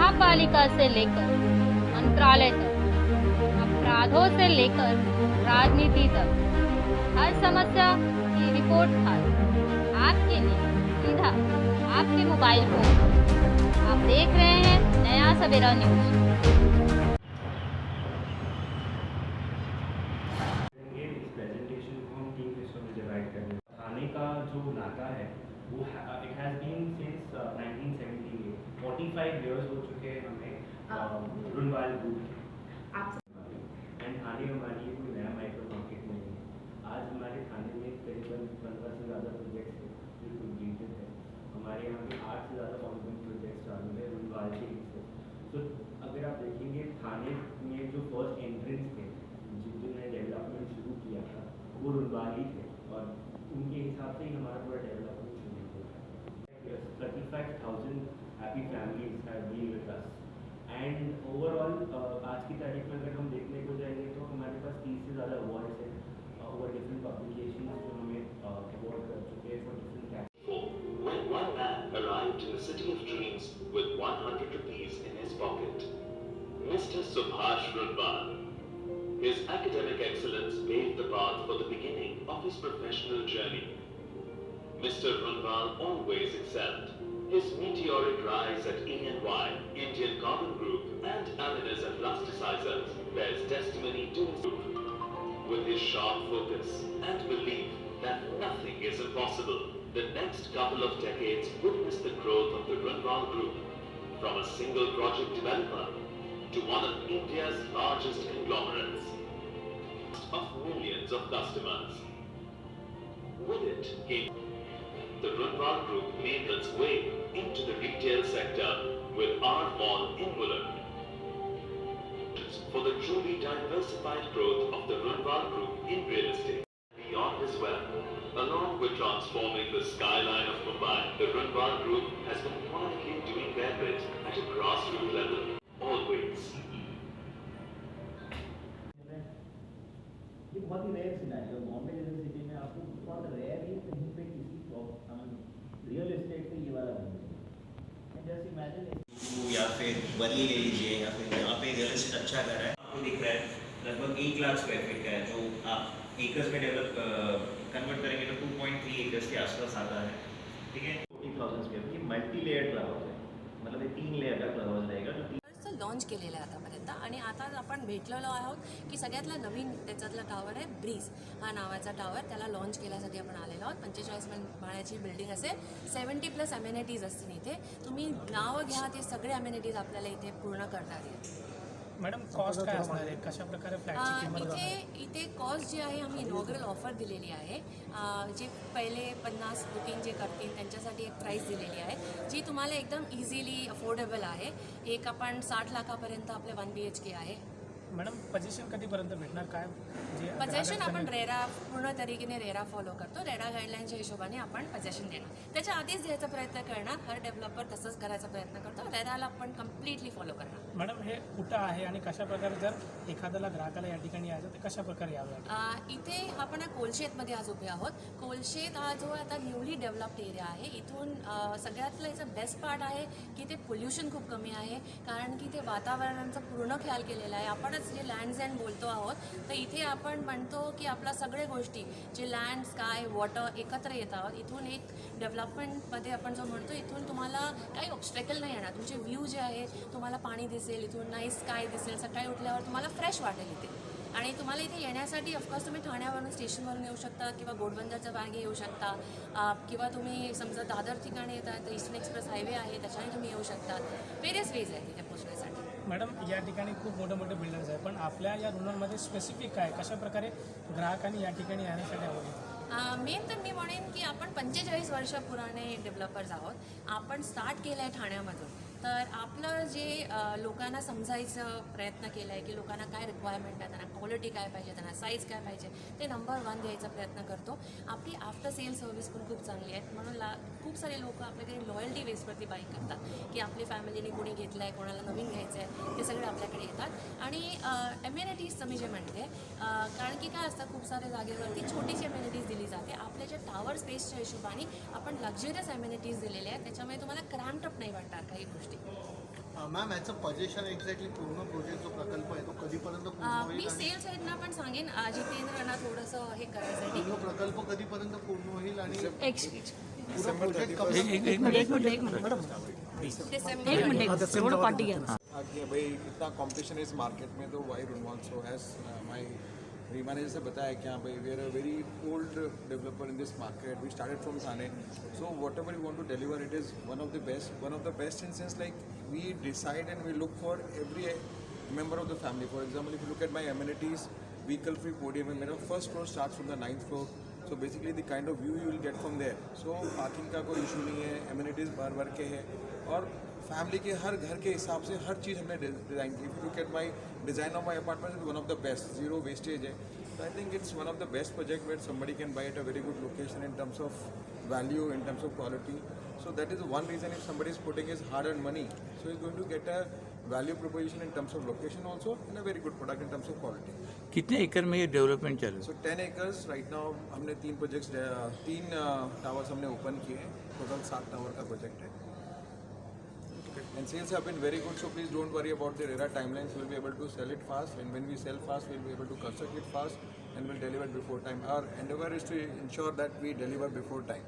महापालिका से लेकर मंत्रालय तक, अपराधों से लेकर राजनीति तक, हर समस्या की रिपोर्ट कार्ड आपके लिए सीधा आपके मोबाइल फोन। आप देख रहे हैं नया सवेरा न्यूज। इस प्रेजेंटेशन को हम 3 हिस्सों में डिवाइड करेंगे। थाने का जो नाता है वो it has been since 1978, 45 years हो चुके हैं हमें रुनवाल ग्रुप एंड थाने हमारे लिए कोई नया माइक्रो मार्केट नहीं है। आज हमारे थाने में करीबन 15 से ज़्यादा प्रोजेक्ट्स हैं जो कंप्लीटेड है। हमारे यहाँ पे 8 से ज़्यादा ऑनगोइंग प्रोजेक्ट्स चालू है रुनवाल के हिस्से। तो अगर आप देखेंगे थाने में जो फर्स्ट एंट्रेंस थे जिन्होंने डेवलपमेंट शुरू किया था वो रुनवाल ही थे और उनके हिसाब से ही हमारा पूरा डेवलपमेंट शुरू हुआ था। 35,000 happy families have bin with us and overall आज की तारीख में अगर हम देखने को जाएंगे तो हमारे पास 30 से ज़्यादा अवार्ड्स हैं ओवर डिफरेंट पब्लिकेशन जो हमें अवार्ड कर चुके हैं for different categories. When one man arrived in the city of dreams with 100 rupees in his pocket, Mr. Subhash Runwal. His academic excellence paved the path for the beginning of his professional journey. Mr. Runwal always excelled. His meteoric rise at E&Y, Indian Carbon Group, and Aminas and Plasticizers bears testimony to his group. With his sharp focus and belief that nothing is impossible, the next couple of decades witnessed the growth of the Runwal Group from a single project developer to one of India's largest conglomerates of millions of customers. With it came the Runwal Group made its way into the retail sector with our mall in Mulund. For the truly diversified growth of the Runwal Group in real estate. Beyond as well, along with transforming the skyline of Mumbai, the Runwal Group has been quietly doing their bit at a grassroots level, always. ये बहुत ही rare scenario Bombay जैसे city में आपको बहुत rare ही कहीं पे किसी real estate पे ये वाला बन जैसे इमेजिन या फिर बदली ले लीजिए या फिर यहाँ पे रियल एस्टेट अच्छा कर रहा है आपको दिख रहा है लगभग 1 लाख स्क्वायर फीट का है जो आप एकर्स में डेवलप कन्वर्ट करेंगे तो 2.3 एकर्स के आसपास आता है। ठीक है 40,000 square feet multi layer club house है मतलब ये 3 लेयर का क्लब हाऊस रहेगा जो लॉन्च केलेलं आहे आतापर्यंत आणि आता आपण भेटलेलो आहोत की सगळ्यातला नवीन त्याच्यातला टावर आहे ब्रीज हा नावाचा टावर त्याला लॉन्च केल्यासाठी आपण आलेलो आहोत। 45 माळ्याची बिल्डिंग असेल 70+ अमेनिटीज असतील इथे तुम्ही नावं घ्या ते सगळे अमेनिटीज आपल्याला इथे पूर्ण करणार आहेत। मॅडम कॉस्ट काय असणार आहे कशा प्रकारे फ्लॅटची किंमत इथे कॉस्ट जी आहे आम्ही इनॉग्रल ऑफर दिलेली आहे जे पहिले 50 बुकिंग जे करतील त्यांच्यासाठी एक प्राईस दिलेली आहे जी तुम्हाला एकदम इझिली अफोर्डेबल आहे। एक आपण 60 लाखापर्यंत आपले 1 BHK आहे। मॅडम पोझिशन कधीपर्यंत भेटणार काय जे पोझिशन आपण रेरा पूर्ण तरीकेने रेरा फॉलो करतो रेरा गाईडलाईनच्या हिशोबाने आपण पोझिशन देणार त्याच्या आधीच द्यायचा प्रयत्न करणार हर डेव्हलपर तसंच करायचा प्रयत्न करतो रेराला आपण कम्प्लिटली फॉलो करणार। मॅडम हे कुठं आहे आणि कशा प्रकारे जर एखाद्याला ग्राहकाला या ठिकाणी यायचं तर कशा प्रकारे यावं इथे आपण कोलशेतमध्ये आज उभे आहोत। कोलशेत हा जो आता न्यूली डेव्हलप्ड एरिया आहे इथून सगळ्यातलं याचं बेस्ट पार्ट आहे की ते पोल्युशन खूप कमी आहे कारण की ते वातावरणाचा पूर्ण ख्याल केलेला आहे। आपणच जे लँड्स अँड बोलतो आहोत तर इथे आपण म्हणतो की आपल्या सगळ्या गोष्टी जे लँड स्काय वॉटर एकत्र येत आहोत। इथून एक डेव्हलपमेंटमध्ये आपण जो म्हणतो इथून तुम्हाला काही ऑब्स्टॅकल नाही येणार तुमचे व्ह्यू जे आहे तुम्हाला पाणी दिसेल इथून नाईस स्काय दिसेल सकाळी उठल्यावर तुम्हाला फ्रेश वाटेल इथे आणि तुम्हाला इथे येण्यासाठी ऑफकोर्स तुम्ही ठाण्यावरून स्टेशनवरून येऊ शकता किंवा घोडबंदरच्या मार्गे येऊ शकता किंवा तुम्ही समजा दादर ठिकाणी येतात तर ईस्टर्न एक्सप्रेस हायवे आहे त्याच्याने तुम्ही येऊ शकता व्हेरियस वेज आहेत इथे पोहोचण्यासाठी। मॅडम या ठिकाणी खूप मोठे मोठे बिल्डर्स आहे पण आपल्या या रुनलमध्ये स्पेसिफिक काय कशा प्रकारे ग्राहकांनी या ठिकाणी येण्यासाठी आवडले मेन तर मी म्हणेन की आपण 45 वर्ष पुराणे डेव्हलपर्स आहोत। आपण स्टार्ट केलं आहे ठाण्यामधून तर आपलं जे लोकांना समजायचं प्रयत्न केला आहे की लोकांना काय रिक्वायरमेंट आहे त्यांना क्वालिटी काय पाहिजे त्यांना साईज काय पाहिजे ते नंबर 1 द्यायचा प्रयत्न करतो। आपली आफ्टर सेल सर्व्हिस पण खूप चांगली आहे म्हणून खूप सारे लोक आपल्याकडे लॉयल्टी बेसवरती बाईक करतात की आपली फॅमिलीने कोणी घेतलं आहे कोणाला नवीन घ्यायचं आहे ते सगळे आपल्याकडे येतात आणि अमेनिटीजचं मी जे म्हणते कारण की काय असतं खूप साऱ्या जागेवरती छोटीशी अमेनिटीज दिली जाते आपल्या ज्या टावर स्पेसच्या हिशोबाने आपण लक्झरियस अमेनिटीज दिलेल्या आहेत त्याच्यामुळे तुम्हाला क्रॅम्प्ड अप नाही वाटणार काही गोष्टी। मॅम याचं पोझिशन एक्झॅक्टली पूर्ण प्रोजेक्ट जो प्रकल्प आहे तो कधीपर्यंत पूर्ण होईल मी आणि सेल्स हेडना पण सांगेन जितेंद्रना थोडंसं हे करायसाठी पूर्ण प्रकल्प कधीपर्यंत पूर्ण होईल आणि एक पूर्ण प्रोजेक्ट डिसेंबर कि भाई इतना कंपटीशन इस मार्केट में तो Wai Runwal so has my Reema ने जैसे बताया कि हाँ भाई we are a very old developer in this market we started from Thane so whatever you want to deliver it is one of the best in sense like we decide and we look for every member of the family. For example, if you look at my amenities, vehicle free podium, and my first floor starts from the 9th floor. So basically the kind of view you will get from there. So parking का कोई issue नहीं है, amenities भर के है और family के हर घर के हिसाब से हर चीज़ हमने डिज़ाइन की. If you look at my design of my apartment, it's one of the best, zero wastage है. So I think it's one of the best project where somebody can buy at a very good location in terms of value, in terms of quality. So that is one reason if somebody is putting his hard-earned money, so he's going to get a value proposition in terms of location also and a very good product in terms of quality. कितने एकड़ में ये development चल रहा है? So 10 acres right now हमने 3 projects 3 towers हमने open किए हैं, total 7 tower का project है. And sales have been very good, so please don't worry about the RERA timelines. We'll be able to sell it fast, and when we sell fast, we'll be able to construct it fast, and we'll deliver it before time. Our endeavor is to ensure that we deliver before time.